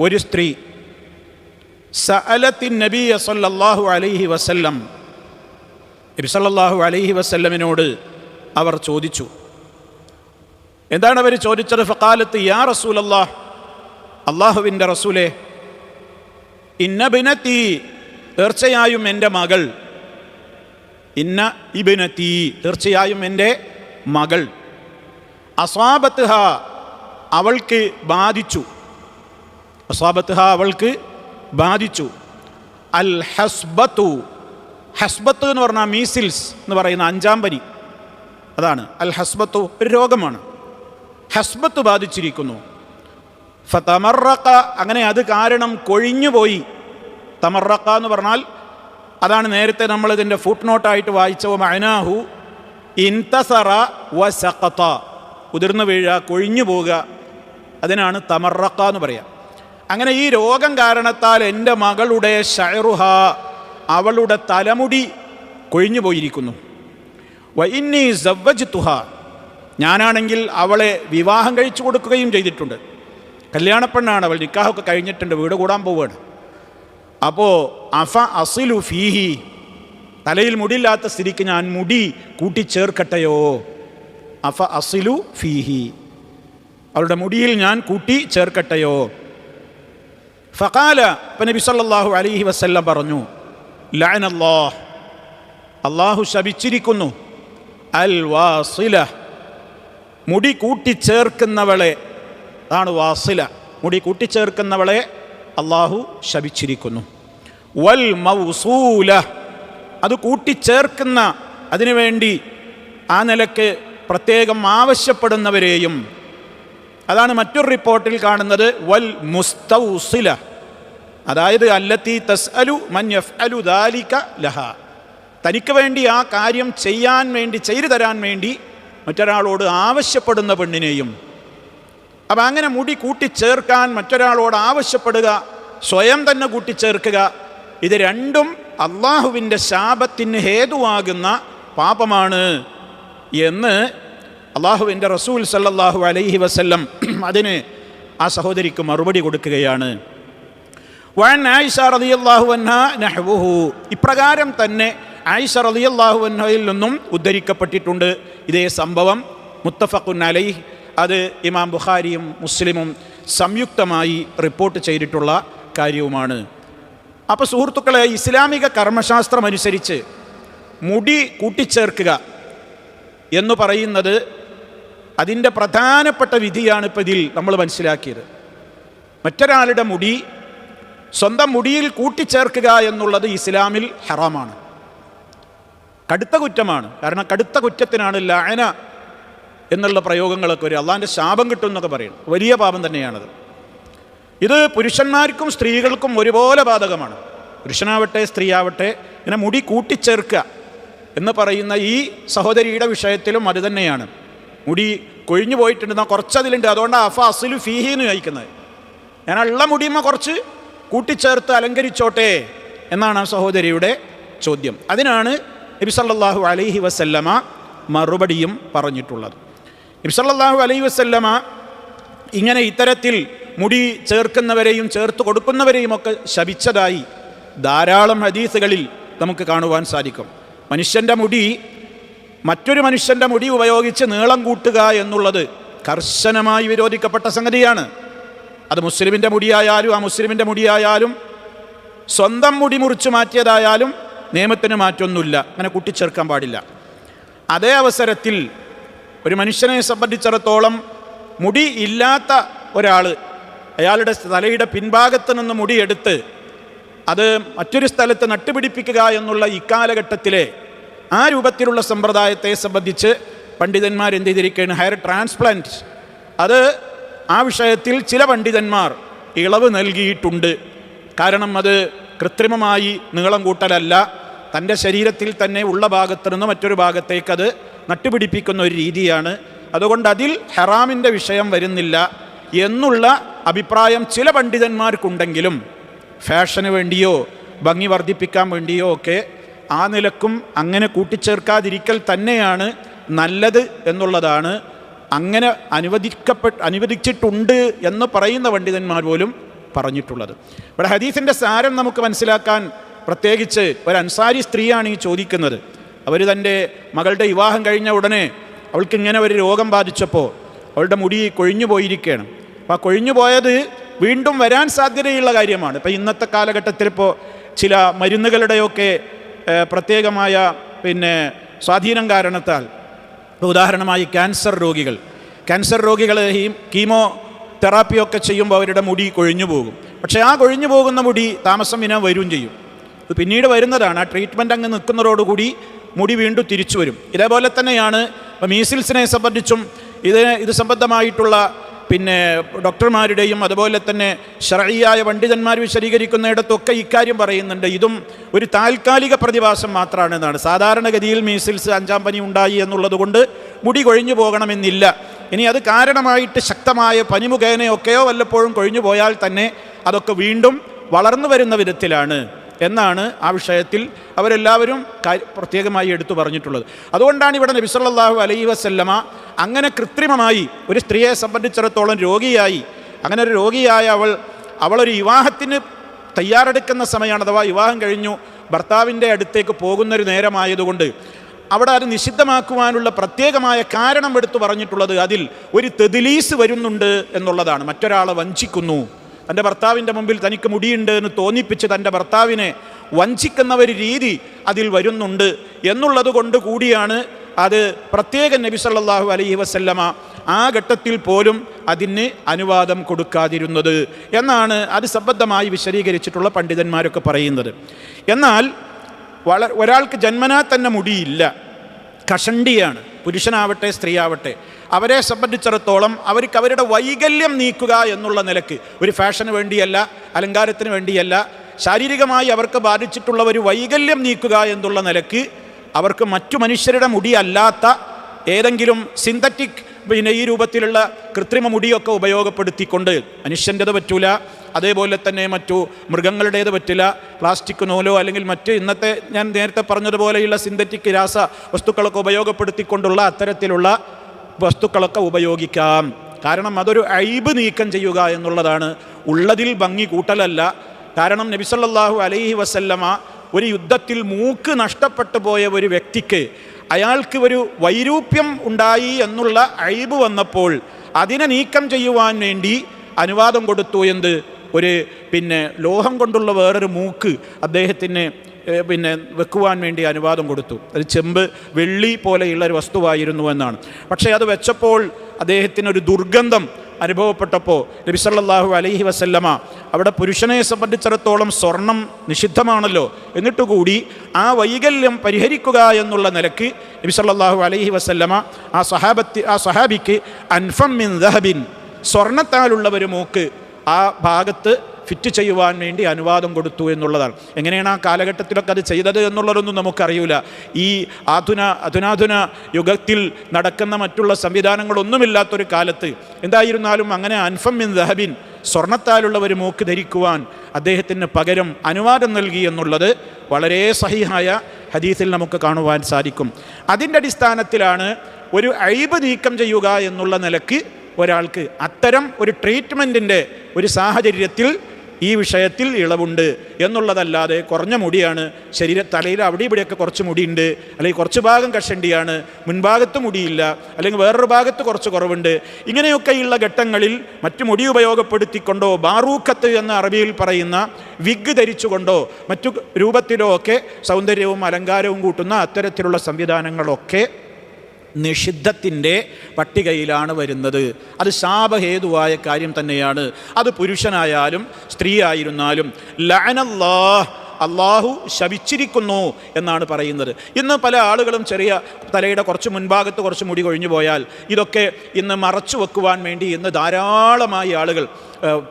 ഒരു സ്ത്രീ സഅലത്തിൻ നബിയ സല്ലല്ലാഹു അലൈഹി വസല്ലം, നബി സല്ലല്ലാഹു അലൈഹി വസല്ലമിനോട് അവർ ചോദിച്ചു. എന്താണ് അവർ ചോദിച്ചത്? ഫഖാലത്ത് യാ റസൂലല്ലാഹ്, അള്ളാഹുവിൻ്റെ റസൂലേ, ഇന്ന ബിനതി, തീർച്ചയായും എൻ്റെ മകൾ, ഇന്ന ഇബ്നതി, തീർച്ചയായും എൻ്റെ മകൾ, അസ്വാബത്ത്ഹ, അവൾക്ക് ബാധിച്ചു, അസ്വാബത്ത്ഹ, അവൾക്ക് ബാധിച്ചു, അൽ ഹസ്ബത്തു, ഹസ്ബത്ത് എന്ന് പറഞ്ഞാൽ മീസിൽസ് എന്ന് പറയുന്ന 5-ാം പനി, അതാണ് അൽ ഹസ്ബത്തു, ഒരു രോഗമാണ്. ഹസ്ബത്ത് ബാധിച്ചിരിക്കുന്നു. ഫതമറഖ, അങ്ങനെ അത് കാരണം കൊഴിഞ്ഞുപോയി. തമറഖ എന്ന് പറഞ്ഞാൽ അതാണ് നേരത്തെ നമ്മൾ ഇതിൻ്റെ ഫുട് നോട്ടായിട്ട് വായിച്ച മഅനാഹു ഇൻതസറ വസഖത, ഉതിർന്നു വീഴുക, കൊഴിഞ്ഞു പോവുക, അതിനാണ് തമറഖ എന്ന് പറയാം. അങ്ങനെ ഈ രോഗം കാരണത്താൽ എൻ്റെ മകളുടെ ശഅറുഹ, അവളുടെ തലമുടി കൊഴിഞ്ഞു പോയിരിക്കുന്നു. വഇന്നി സവ്വജ്തുഹ, ഞാനാണെങ്കിൽ അവളെ വിവാഹം കഴിച്ചു കൊടുക്കുകയും ചെയ്തിട്ടുണ്ട്. കല്യാണപ്പെണ്ണാണ് അവൾ, നിക്കാഹൊക്കെ കഴിഞ്ഞിട്ടുണ്ട്, വീട് കൂടാൻ പോവുകയാണ്. അപ്പോൾ അഫ അസിലു ഫീഹി, തലയിൽ മുടിയില്ലാത്ത സ്ഥിതിക്ക് ഞാൻ മുടി കൂട്ടിച്ചേർക്കട്ടെയോ? അഫ അസിലു ഫീഹി, അവളുടെ മുടിയിൽ ഞാൻ കൂട്ടി ചേർക്കട്ടെയോ? ഫഖാല, ഇപ്പം നബി സല്ലല്ലാഹു അലൈഹി വസല്ലം പറഞ്ഞു, ലഅനല്ലാഹ്, അല്ലാഹു ശപിച്ചിരിക്കുന്നു, അൽ വാസില, മുടി കൂട്ടിച്ചേർക്കുന്നവളെ, അതാണ് വാസില, മുടി കൂട്ടിച്ചേർക്കുന്നവളെ അല്ലാഹു ശപിച്ചിരിക്കുന്നു. വൽ മൗസൂല, അത് കൂട്ടിച്ചേർക്കുന്ന, അതിനുവേണ്ടി ആ നിലക്ക് പ്രത്യേകം ആവശ്യപ്പെടുന്നവരെയും. അതാണ് മറ്റൊരു റിപ്പോർട്ടിൽ കാണുന്നത് വൽ മുസ്തൗസില, അതായത് അല്ലത്തി തസ്അലു മൻ യഫ്അലു ദാലിക ലഹ, തനിക്ക് വേണ്ടി ആ കാര്യം ചെയ്യാൻ വേണ്ടി, ചെയ്തു തരാൻ വേണ്ടി മറ്റൊരാളോട് ആവശ്യപ്പെടുന്ന പെണ്ണിനെയും. അപ്പം അങ്ങനെ മുടി കൂട്ടിച്ചേർക്കാൻ മറ്റൊരാളോട് ആവശ്യപ്പെടുക, സ്വയം തന്നെ കൂട്ടിച്ചേർക്കുക, ഇത് രണ്ടും അള്ളാഹുവിൻ്റെ ശാപത്തിന് ഹേതുവാകുന്ന പാപമാണ് എന്ന് അള്ളാഹുവിൻ്റെ റസൂൽ സല്ലല്ലാഹു അലൈഹി വസല്ലം അതിന് ആ സഹോദരിക്ക് മറുപടി കൊടുക്കുകയാണ്. വഅൻ ആയിഷ റളിയല്ലാഹു അൻഹാ നഹ്വുഹു, ഇപ്രകാരം തന്നെ ആയിഷ റളിയല്ലാഹു അൻഹയിൽ നിന്നും ഉദ്ധരിക്കപ്പെട്ടിട്ടുണ്ട് ഇതേ സംഭവം. മുത്തഫഖുൻ അലൈഹി, അത് ഇമാം ബുഖാരിയും മുസ്ലിമും സംയുക്തമായി റിപ്പോർട്ട് ചെയ്തിട്ടുള്ള കാര്യവുമാണ്. അപ്പോൾ സുഹൃത്തുക്കളെ, ഇസ്ലാമിക കർമ്മശാസ്ത്രം അനുസരിച്ച് മുടി കൂട്ടിച്ചേർക്കുക എന്ന് പറയുന്നത് അതിൻ്റെ പ്രധാനപ്പെട്ട വിധിയാണ് ഇപ്പോൾ ഇതിൽ നമ്മൾ മനസ്സിലാക്കിയത്. മറ്റൊരാളുടെ മുടി സ്വന്തം മുടിയിൽ കൂട്ടിച്ചേർക്കുക എന്നുള്ളത് ഇസ്ലാമിൽ ഹറാമാണ്, കടുത്ത കുറ്റമാണ്. കാരണം കടുത്ത കുറ്റത്തിനാണ് ലഅന എന്നുള്ള പ്രയോഗങ്ങളൊക്കെ വരും. അള്ളാഹിൻ്റെ ശാപം കിട്ടും എന്നൊക്കെ പറയും, വലിയ പാപം തന്നെയാണത്. ഇത് പുരുഷന്മാർക്കും സ്ത്രീകൾക്കും ഒരുപോലെ ബാധകമാണ്. പുരുഷനാവട്ടെ സ്ത്രീയാവട്ടെ, ഇങ്ങനെ മുടി കൂട്ടിച്ചേർക്കുക എന്ന് പറയുന്ന ഈ സഹോദരിയുടെ വിഷയത്തിലും അത് തന്നെയാണ്. മുടി കൊഴിഞ്ഞു പോയിട്ടുണ്ടെന്നാൽ കുറച്ചതിലുണ്ട്, അതുകൊണ്ടാണ് അഫ അസിലു ഫീഹി എന്ന് ചോദിക്കുന്നത്. ഞാൻ ഉള്ള മുടിയുമ്മ കുറച്ച് കൂട്ടിച്ചേർത്ത് അലങ്കരിച്ചോട്ടെ എന്നാണ് ആ സഹോദരിയുടെ ചോദ്യം. അതിനാണ് നബി സല്ലല്ലാഹു അലൈഹി വസല്ലമ മറുപടിയും പറഞ്ഞിട്ടുള്ളത്. നബി സല്ലല്ലാഹു അലൈഹി വസല്ലമ ഇങ്ങനെ ഇത്തരത്തിൽ മുടി ചേർക്കുന്നവരെയും ചേർത്ത് കൊടുക്കുന്നവരെയും ഒക്കെ ശപിച്ചതായി ധാരാളം ഹദീസുകളിൽ നമുക്ക് കാണുവാൻ സാധിക്കും. മനുഷ്യൻ്റെ മുടി, മറ്റൊരു മനുഷ്യൻ്റെ മുടി ഉപയോഗിച്ച് നീളം കൂട്ടുക എന്നുള്ളത് കർശനമായി വിരോധിക്കപ്പെട്ട സംഗതിയാണ്. അത് മുസ്ലിമിൻ്റെ മുടിയായാലും ആ മുസ്ലിമിൻ്റെ മുടിയായാലും സ്വന്തം മുടി മുറിച്ച് മാറ്റിയതായാലും നിയമത്തിന് മാറ്റമൊന്നുമില്ല, അങ്ങനെ കൂട്ടിച്ചേർക്കാൻ പാടില്ല. അതേ അവസരത്തിൽ ഒരു മനുഷ്യനെ സംബന്ധിച്ചിടത്തോളം മുടി ഇല്ലാത്ത ഒരാൾ അയാളുടെ തലയുടെ പിൻഭാഗത്ത് നിന്ന് മുടിയെടുത്ത് അത് മറ്റൊരു സ്ഥലത്ത് നട്ടുപിടിപ്പിക്കുക എന്നുള്ള ഇക്കാലഘട്ടത്തിലെ ആ രൂപത്തിലുള്ള സമ്പ്രദായത്തെ സംബന്ധിച്ച് പണ്ഡിതന്മാർ എന്ത് ചെയ്തിരിക്കുകയാണ്? ഹെയർ ട്രാൻസ്പ്ലാന്റ്, അത് ആ വിഷയത്തിൽ ചില പണ്ഡിതന്മാർ ഇളവ് നൽകിയിട്ടുണ്ട്. കാരണം അത് കൃത്രിമമായി നീളം കൂട്ടലല്ല, തൻ്റെ ശരീരത്തിൽ തന്നെ ഉള്ള ഭാഗത്ത് നിന്ന് മറ്റൊരു ഭാഗത്തേക്ക് അത് നട്ടുപിടിപ്പിക്കുന്ന ഒരു രീതിയാണ്. അതുകൊണ്ട് അതിൽ ഹറാമിൻ്റെ വിഷയം വരുന്നില്ല എന്നുള്ള അഭിപ്രായം ചില പണ്ഡിതന്മാർക്കുണ്ടെങ്കിലും ഫാഷന് വേണ്ടിയോ ഭംഗി വർദ്ധിപ്പിക്കാൻ വേണ്ടിയോ ഒക്കെ ആ നിലക്കും അങ്ങനെ കൂട്ടിച്ചേർക്കാതിരിക്കൽ തന്നെയാണ് നല്ലത് എന്നുള്ളതാണ്. അങ്ങനെ അനുവദിച്ചിട്ടുണ്ട് എന്ന് പറയുന്ന പണ്ഡിതന്മാർ പോലും പറഞ്ഞിട്ടുള്ളത്. ഇവിടെ ഹദീസിൻ്റെ സാരം നമുക്ക് മനസ്സിലാക്കാൻ പ്രത്യേകിച്ച് ഒരു അൻസാരി സ്ത്രീയാണ് ഈ ചോദിക്കുന്നത്. അവർ തൻ്റെ മകളുടെ വിവാഹം കഴിഞ്ഞ ഉടനെ അവൾക്ക് ഇങ്ങനെ ഒരു രോഗം ബാധിച്ചപ്പോൾ അവളുടെ മുടി കൊഴിഞ്ഞു പോയിരിക്കുകയാണ്. അപ്പോൾ ആ കൊഴിഞ്ഞു പോയത് വീണ്ടും വരാൻ സാധ്യതയുള്ള കാര്യമാണ്. ഇപ്പോൾ ഇന്നത്തെ കാലഘട്ടത്തിൽ ഇപ്പോൾ ചില മരുന്നുകളുടെയൊക്കെ പ്രത്യേകമായ സ്വാധീനം കാരണത്താൽ, ഉദാഹരണമായി ക്യാൻസർ രോഗികൾ ഈ കീമോ തെറാപ്പിയൊക്കെ ചെയ്യുമ്പോൾ അവരുടെ മുടി കൊഴിഞ്ഞു പോകും. പക്ഷേ ആ കൊഴിഞ്ഞു പോകുന്ന മുടി താമസം വിന വരും ചെയ്യും. ഇത് പിന്നീട് വരുന്നതാണ്. ആ ട്രീറ്റ്മെൻറ്റ് അങ്ങ് നിൽക്കുന്നതോടുകൂടി മുടി വീണ്ടും തിരിച്ചു വരും. ഇതേപോലെ തന്നെയാണ് ഇപ്പോൾ മീസിൽസിനെ സംബന്ധിച്ചും ഇത് സംബന്ധമായിട്ടുള്ള ഡോക്ടർമാരുടെയും അതുപോലെ തന്നെ ശർഈയായ പണ്ഡിതന്മാർ വിശദീകരിക്കുന്നിടത്തൊക്കെ ഇക്കാര്യം പറയുന്നുണ്ട്. ഇതും ഒരു താൽക്കാലിക പ്രതിഭാസം മാത്രമാണെന്നാണ്. സാധാരണഗതിയിൽ മീസിൽസ് 5-ാം പനി ഉണ്ടായി എന്നുള്ളത് കൊണ്ട് മുടി കൊഴിഞ്ഞു പോകണമെന്നില്ല. ഇനി അത് കാരണമായിട്ട് ശക്തമായ പനി മുഖേനയൊക്കെയോ വല്ലപ്പോഴും കൊഴിഞ്ഞു പോയാൽ തന്നെ അതൊക്കെ വീണ്ടും വളർന്നു വരുന്ന വിധത്തിലാണ് എന്നാണ് ആ വിഷയത്തിൽ അവരെല്ലാവരും പ്രത്യേകമായി എടുത്തു പറഞ്ഞിട്ടുള്ളത്. അതുകൊണ്ടാണ് ഇവിടെ നബി സല്ലല്ലാഹു അലൈഹി വസല്ലമ അങ്ങനെ കൃത്രിമമായി ഒരു സ്ത്രീയെ സംബന്ധിച്ചിടത്തോളം അങ്ങനെ ഒരു രോഗിയായ അവളൊരു വിവാഹത്തിന് തയ്യാറെടുക്കുന്ന സമയമാണ്, അഥവാ വിവാഹം കഴിഞ്ഞു ഭർത്താവിൻ്റെ അടുത്തേക്ക് പോകുന്നൊരു നേരമായതുകൊണ്ട് അവിടെ അത് നിഷിദ്ധമാക്കുവാനുള്ള പ്രത്യേകമായ കാരണം എടുത്തു പറഞ്ഞിട്ടുള്ളത് അതിൽ ഒരു തെദ്ലീസ് വരുന്നുണ്ട് എന്നുള്ളതാണ്. മറ്റൊരാളെ വഞ്ചിക്കുന്നു, തൻ്റെ ഭർത്താവിൻ്റെ മുമ്പിൽ തനിക്ക് മുടിയുണ്ട് എന്ന് തോന്നിപ്പിച്ച് തൻ്റെ ഭർത്താവിനെ വഞ്ചിക്കുന്ന ഒരു രീതി അതിൽ വരുന്നുണ്ട് എന്നുള്ളത് കൊണ്ട് കൂടിയാണ് അത് പ്രത്യേകം നബി സല്ലല്ലാഹു അലൈഹി വസല്ലമ ആ ഘട്ടത്തിൽ പോലും അതിന് അനുവാദം കൊടുക്കാതിരുന്നത് എന്നാണ് അത് സംബന്ധമായി വിശദീകരിച്ചിട്ടുള്ള പണ്ഡിതന്മാരൊക്കെ പറയുന്നത്. എന്നാൽ ഒരാൾക്ക് ജന്മനാ തന്നെ മുടിയില്ല, കഷണ്ടിയാണ്, പുരുഷനാവട്ടെ സ്ത്രീയാവട്ടെ, അവരെ സംബന്ധിച്ചിടത്തോളം അവർക്ക് അവരുടെ വൈകല്യം നീക്കുക എന്നുള്ള നിലക്ക്, ഒരു ഫാഷന് വേണ്ടിയല്ല, അലങ്കാരത്തിന് വേണ്ടിയല്ല, ശാരീരികമായി അവർക്ക് ബാധിച്ചിട്ടുള്ള ഒരു വൈകല്യം നീക്കുക എന്നുള്ള നിലക്ക് അവർക്ക് മറ്റു മനുഷ്യരുടെ മുടി അല്ലാത്ത ഏതെങ്കിലും സിന്തറ്റിക് ഈ രൂപത്തിലുള്ള കൃത്രിമ മുടിയൊക്കെ ഉപയോഗപ്പെടുത്തിക്കൊണ്ട്, മനുഷ്യൻ്റെത് പറ്റൂല, അതേപോലെ തന്നെ മറ്റു മൃഗങ്ങളുടേത് പറ്റില്ല, പ്ലാസ്റ്റിക് നൂലോ അല്ലെങ്കിൽ മറ്റ് ഇന്നത്തെ ഞാൻ നേരത്തെ പറഞ്ഞതുപോലെയുള്ള സിന്തറ്റിക് രാസ വസ്തുക്കളൊക്കെ ഉപയോഗപ്പെടുത്തിക്കൊണ്ടുള്ള അത്തരത്തിലുള്ള വസ്തുക്കളൊക്കെ ഉപയോഗിക്കാം. കാരണം അതൊരു ഐബ് നീക്കം ചെയ്യുക എന്നുള്ളതാണ്, ഉള്ളതിൽ ഭംഗി കൂട്ടലല്ല. കാരണം നബി സല്ലല്ലാഹു അലൈഹി വസല്ലമ ഒരു യുദ്ധത്തിൽ മൂക്ക് നഷ്ടപ്പെട്ടു പോയ ഒരു വ്യക്തിക്ക് അയാൾക്ക് ഒരു വൈരൂപ്യം ഉണ്ടായി എന്നുള്ള ഐബ് വന്നപ്പോൾ അതിനെ നീക്കം ചെയ്യുവാൻ വേണ്ടി അനുവാദം കൊടുത്തു. ഒരു ലോഹം കൊണ്ടുള്ള വേറൊരു മൂക്ക് അദ്ദേഹത്തിന് വെക്കുവാൻ വേണ്ടി അനുവാദം കൊടുത്തു. അത് ചെമ്പ്, വെള്ളി പോലെയുള്ള ഒരു വസ്തുവായിരുന്നു എന്നാണ്. പക്ഷേ അത് വെച്ചപ്പോൾ അദ്ദേഹത്തിനൊരു ദുർഗന്ധം അനുഭവപ്പെട്ടപ്പോൾ നബി സല്ലല്ലാഹു അലൈഹി വസല്ലമ അവിടെ പുരുഷനെ സംബന്ധിച്ചിടത്തോളം സ്വർണം നിഷിദ്ധമാണല്ലോ, എന്നിട്ടുകൂടി ആ വൈകല്യം പരിഹരിക്കുക എന്നുള്ള നിലക്ക് നബി സല്ലല്ലാഹു അലൈഹി വസല്ലമ ആ സഹാബിക്ക് അൻഫം മിൻ ദഹബിൻ, സ്വർണത്താലുള്ള ഒരു മൂക്ക് ആ ഭാഗത്ത് ഫിറ്റ് ചെയ്യുവാൻ വേണ്ടി അനുവാദം കൊടുത്തു എന്നുള്ളതാണ്. എങ്ങനെയാണ് ആ കാലഘട്ടത്തിലൊക്കെ അത് ചെയ്തത് എന്നുള്ളതൊന്നും നമുക്കറിയില്ല. ഈ അധുനാധുന യുഗത്തിൽ നടക്കുന്ന മറ്റുള്ള സംവിധാനങ്ങളൊന്നുമില്ലാത്തൊരു കാലത്ത് എന്തായിരുന്നാലും അങ്ങനെ അൻഫം മിൻ ദഹബിൻ, സ്വർണത്താലുള്ള ഒരു മൂക്ക് ധരിക്കുവാൻ അദ്ദേഹത്തിന് പകരം അനുവാദം നൽകി എന്നുള്ളത് വളരെ സഹീഹായ ഹദീസിൽ നമുക്ക് കാണുവാൻ സാധിക്കും. അതിൻ്റെ അടിസ്ഥാനത്തിലാണ് ഒരു ഐബ് നീക്കം ചെയ്യുക എന്നുള്ള നിലക്ക് ഒരാൾക്ക് അത്തരം ഒരു ട്രീറ്റ്മെൻറ്റിൻ്റെ ഒരു സാഹചര്യത്തിൽ ഈ വിഷയത്തിൽ ഇളവുണ്ട് എന്നുള്ളതല്ലാതെ കുറഞ്ഞ മുടിയാണ്, തലയിൽ അവിടെ ഇവിടെയൊക്കെ കുറച്ച് മുടിയുണ്ട്, അല്ലെങ്കിൽ കുറച്ച് ഭാഗം കഷണ്ടിയാണ്, മുൻഭാഗത്ത് മുടിയില്ല, അല്ലെങ്കിൽ വേറൊരു ഭാഗത്ത് കുറച്ച് കുറവുണ്ട്, ഇങ്ങനെയൊക്കെയുള്ള ഘട്ടങ്ങളിൽ മറ്റു മുടി ഉപയോഗപ്പെടുത്തിക്കൊണ്ടോ ബാറൂഖത്ത് എന്ന അറബിയിൽ പറയുന്ന വിഗ് ധരിച്ചുകൊണ്ടോ മറ്റു രൂപത്തിലോ ഒക്കെ സൗന്ദര്യവും അലങ്കാരവും കൂട്ടുന്ന അത്തരത്തിലുള്ള സംവിധാനങ്ങളൊക്കെ നിഷിദ്ധത്തിൻ്റെ പട്ടികയിലാണ് വരുന്നത്. അത് ശാപഹേതുവായ കാര്യം തന്നെയാണ്. അത് പുരുഷനായാലും സ്ത്രീ ആയിരുന്നാലും ലഅനല്ലാഹ്, അള്ളാഹു ശപിച്ചിരിക്കുന്നു എന്നാണ് പറയുന്നത്. ഇന്ന് പല ആളുകളും ചെറിയ തലയുടെ കുറച്ച് മുൻഭാഗത്ത് കുറച്ച് മുടി കൊഴിഞ്ഞു പോയാൽ ഇതൊക്കെ ഇന്ന് മറച്ചു വെക്കുവാൻ വേണ്ടി ഇന്ന് ധാരാളമായി ആളുകൾ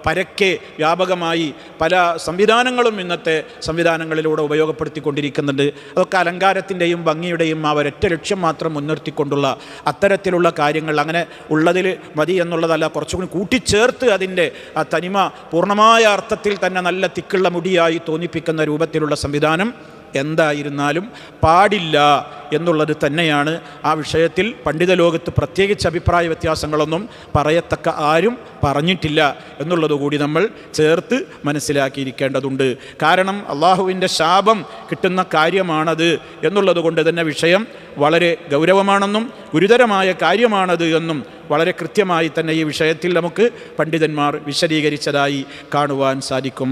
പരക്കെ വ്യാപകമായി പല സംവിധാനങ്ങളും ഇന്നത്തെ സംവിധാനങ്ങളിലൂടെ ഉപയോഗപ്പെടുത്തിക്കൊണ്ടിരിക്കുന്നുണ്ട്. അതൊക്കെ അലങ്കാരത്തിൻ്റെയും ഭംഗിയുടെയും ആ ഒരൊറ്റ ലക്ഷ്യം മാത്രം മുൻനിർത്തിക്കൊണ്ടുള്ള അത്തരത്തിലുള്ള കാര്യങ്ങൾ. അങ്ങനെ ഉള്ളതിൽ മതി എന്നുള്ളതല്ല, കുറച്ചുകൂടി കൂട്ടിച്ചേർത്ത് അതിൻ്റെ ആ തനിമ പൂർണ്ണമായ അർത്ഥത്തിൽ തന്നെ നല്ല തിക്കുള്ള മുടിയായി തോന്നിപ്പിക്കുന്ന രൂപത്തിലുള്ള സംവിധാനം എന്തായിരുന്നാലും പാടില്ല എന്നുള്ളത് തന്നെയാണ്. ആ വിഷയത്തിൽ പണ്ഡിത ലോകത്ത് പ്രത്യേകിച്ച് അഭിപ്രായ വ്യത്യാസങ്ങളൊന്നും പറയത്തക്ക ആരും പറഞ്ഞിട്ടില്ല എന്നുള്ളത് കൂടി നമ്മൾ ചേർത്ത് മനസ്സിലാക്കിയിരിക്കേണ്ടതുണ്ട്. കാരണം അള്ളാഹുവിൻ്റെ ശാപം കിട്ടുന്ന കാര്യമാണത് എന്നുള്ളത് കൊണ്ട് തന്നെ വിഷയം വളരെ ഗൗരവമാണെന്നും ഗുരുതരമായ കാര്യമാണത് എന്നും വളരെ കൃത്യമായി തന്നെ ഈ വിഷയത്തിൽ നമുക്ക് പണ്ഡിതന്മാർ വിശദീകരിച്ചതായി കാണുവാൻ സാധിക്കും.